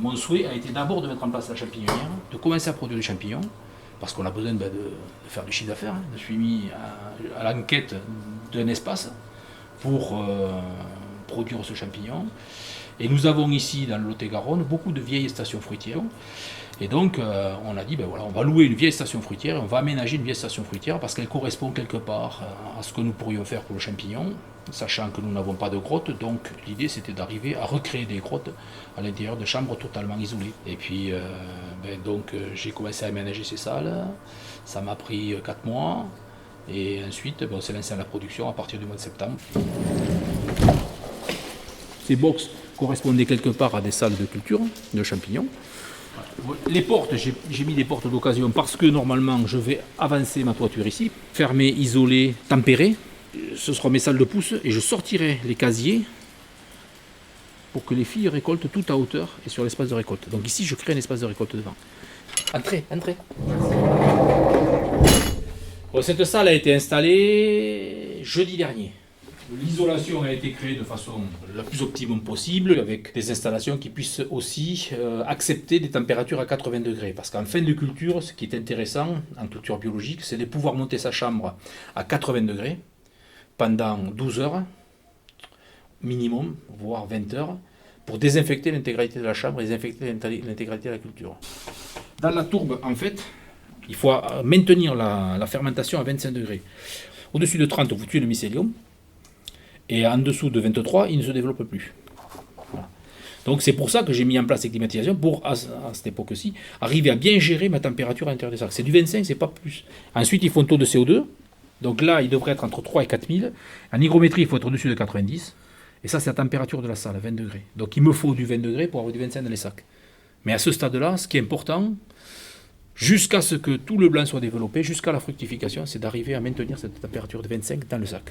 mon souhait a été d'abord de mettre en place la champignon, de commencer à produire des champignons, parce qu'on a besoin de faire du chiffre d'affaires. Je suis mis à l'enquête d'un espace pour produire ce champignon. Et nous avons ici, dans le Lot-et-Garonne, beaucoup de vieilles stations fruitières. Et donc, on a dit, ben voilà, on va louer une vieille station fruitière, et on va aménager une vieille station fruitière parce qu'elle correspond quelque part à ce que nous pourrions faire pour le champignon, sachant que nous n'avons pas de grottes. Donc, l'idée, c'était d'arriver à recréer des grottes à l'intérieur de chambres totalement isolées. Et puis, j'ai commencé à aménager ces salles. Ça m'a pris 4 mois. Et ensuite, on s'est lancé à la production à partir du mois de septembre. Ces box correspondaient quelque part à des salles de culture de champignons. Les portes, j'ai mis des portes d'occasion parce que normalement je vais avancer ma toiture ici, fermée, isolée, tempérée. Ce seront mes salles de pousse et je sortirai les casiers pour que les filles récoltent tout à hauteur et sur l'espace de récolte. Donc ici je crée un espace de récolte devant. Entrez, entrez. Bon, cette salle a été installée jeudi dernier. L'isolation a été créée de façon la plus optimum possible, avec des installations qui puissent aussi accepter des températures à 80 degrés. Parce qu'en fin de culture, ce qui est intéressant en culture biologique, c'est de pouvoir monter sa chambre à 80 degrés pendant 12 heures, minimum, voire 20 heures, pour désinfecter l'intégralité de la chambre et désinfecter l'intégralité de la culture. Dans la tourbe, en fait, il faut maintenir la fermentation à 25 degrés. Au-dessus de 30, vous tuez le mycélium. Et en dessous de 23, il ne se développe plus. Voilà. Donc c'est pour ça que j'ai mis en place les climatisations pour, à cette époque-ci, arriver à bien gérer ma température à l'intérieur des sacs. C'est du 25, c'est pas plus. Ensuite, il faut un taux de CO2. Donc là, il devrait être entre 3 et 4000. En hygrométrie, il faut être au-dessus de 90. Et ça, c'est la température de la salle, 20 degrés. Donc il me faut du 20 degrés pour avoir du 25 dans les sacs. Mais à ce stade-là, ce qui est important, jusqu'à ce que tout le blanc soit développé, jusqu'à la fructification, c'est d'arriver à maintenir cette température de 25 dans le sac.